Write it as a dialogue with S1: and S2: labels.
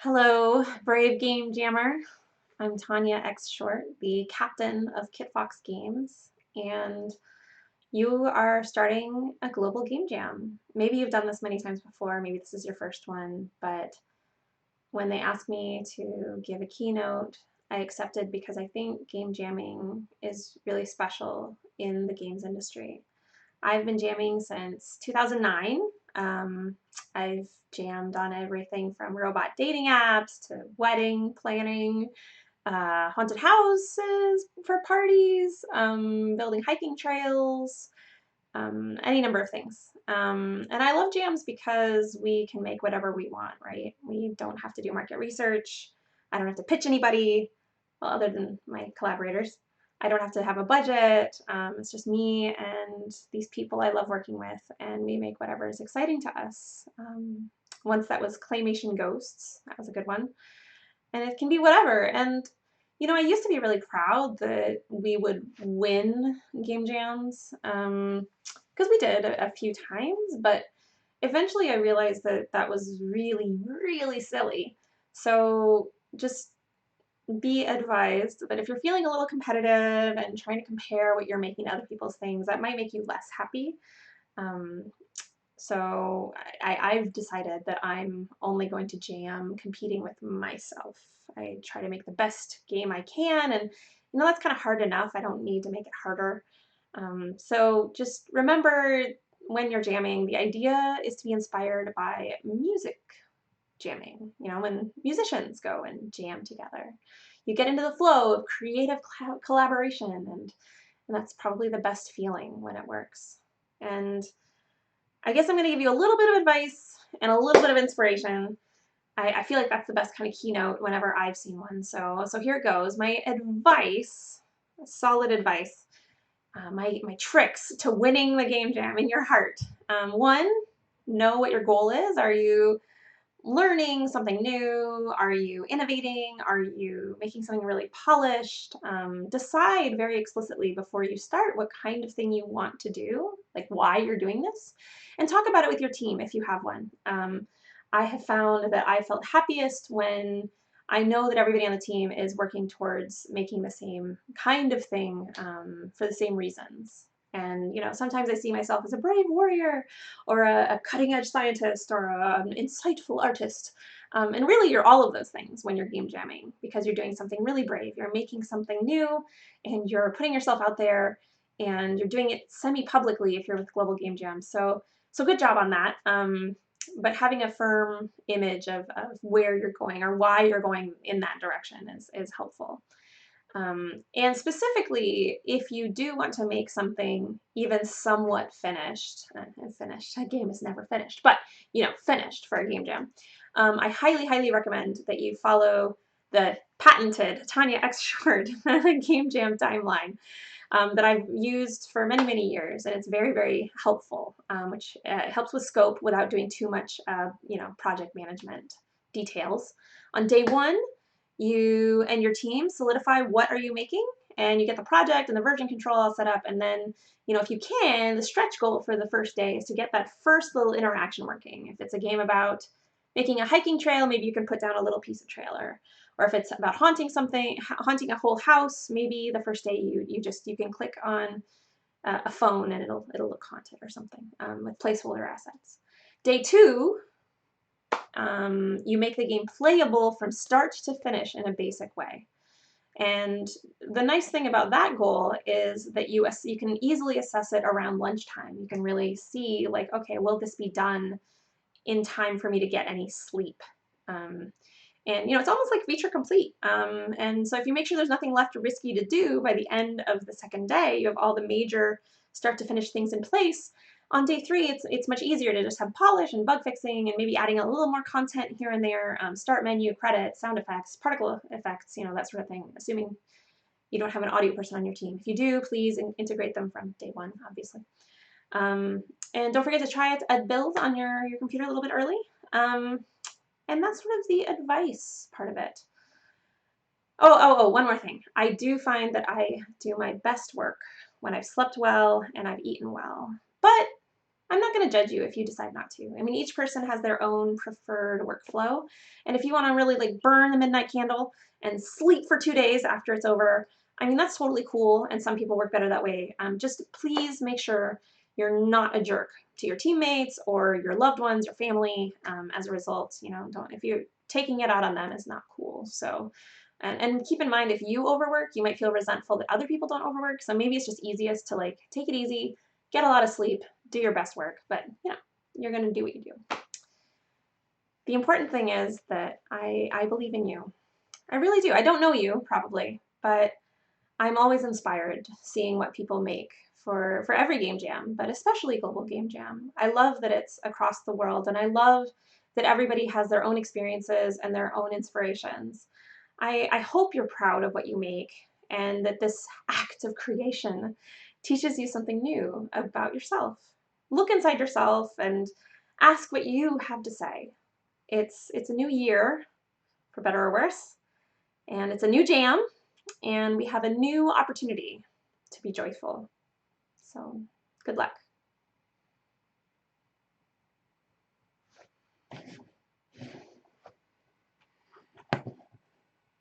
S1: Hello, brave game jammer. I'm Tanya X Short, the captain of Kitfox Games, and you are starting a global game jam. Maybe you've done this many times before, maybe this is your first one, but when they asked me to give a keynote, I accepted because I think game jamming is really special in the games industry. I've been jamming since 2009. I've jammed on everything from robot dating apps to wedding planning, haunted houses for parties, building hiking trails, any number of things. And I love jams because we can make whatever we want, right? We don't have to do market research. I don't have to pitch anybody, well, other than my collaborators. I don't have to have a budget. It's just me and these people I love working with, and we make whatever is exciting to us. Once that was Claymation Ghosts. That was a good one. And it can be whatever. And I used to be really proud that we would win game jams because we did a few times, but eventually I realized that that was really, really silly. So just be advised that if you're feeling a little competitive and trying to compare what you're making to other people's things, that might make you less happy. Um, so I've decided that I'm only going to jam competing with myself. I try to make the best game I can, and that's kind of hard enough. I don't need to make it harder. So just remember when you're jamming, the idea is to be inspired by music jamming. When musicians go and jam together, you get into the flow of creative collaboration, and that's probably the best feeling when it works. And I guess I'm going to give you a little bit of advice and a little bit of inspiration. I feel like that's the best kind of keynote whenever I've seen one. So here it goes. My advice, solid advice, my tricks to winning the game jam in your heart. One, know what your goal is. Are you learning something new? Are you innovating? Are you making something really polished? Decide very explicitly before you start what kind of thing you want to do, like why you're doing this, and talk about it with your team if you have one. I have found that I felt happiest when I know that everybody on the team is working towards making the same kind of thing for the same reasons. And sometimes I see myself as a brave warrior or a cutting edge scientist or an insightful artist. And really, you're all of those things when you're game jamming because you're doing something really brave. You're making something new and you're putting yourself out there and you're doing it semi-publicly if you're with Global Game Jam. So good job on that. But having a firm image of where you're going or why you're going in that direction is helpful. And specifically, if you do want to make something even somewhat finished, a game is never finished, but finished for a game jam, I highly, highly recommend that you follow the patented Tanya X Short game jam timeline that I've used for many, many years, and it's very, very helpful, which helps with scope without doing too much, project management details. On day one, you and your team solidify what are you making, and you get the project and the version control all set up, and then if you can, the stretch goal for the first day is to get that first little interaction working. If it's a game about making a hiking trail, maybe you can put down a little piece of trailer. Or if it's about haunting a whole house, maybe the first day you can click on a phone and it'll look haunted or something with placeholder assets. Day two, you make the game playable from start to finish in a basic way. And the nice thing about that goal is that you can easily assess it around lunchtime. You can really see, like, okay, will this be done in time for me to get any sleep? And it's almost like feature complete. And so if you make sure there's nothing left risky to do by the end of the second day, you have all the major start to finish things in place. On day three, it's much easier to just have polish and bug fixing and maybe adding a little more content here and there, start menu, credits, sound effects, particle effects, that sort of thing, assuming you don't have an audio person on your team. If you do, please integrate them from day one, obviously. And don't forget to try it at build on your computer a little bit early. And that's sort of the advice part of it. Oh, one more thing. I do find that I do my best work when I've slept well and I've eaten well. But I'm not going to judge you if you decide not to. I mean, each person has their own preferred workflow. And if you want to really like burn the midnight candle and sleep for 2 days after it's over, I mean, that's totally cool. And some people work better that way. Just please make sure you're not a jerk to your teammates or your loved ones or family. As a result, you know, if you're taking it out on them is not cool. So, and keep in mind, if you overwork, you might feel resentful that other people don't overwork. So maybe it's just easiest to like take it easy, get a lot of sleep, do your best work, but you know, you're going to do what you do. The important thing is that I believe in you. I really do. I don't know you probably, but I'm always inspired seeing what people make for every game jam, but especially Global Game Jam. I love that it's across the world, and I love that everybody has their own experiences and their own inspirations. I hope you're proud of what you make and that this act of creation teaches you something new about yourself. Look inside yourself and ask what you have to say. It's a new year, for better or worse, and it's a new jam, and we have a new opportunity to be joyful. So good luck.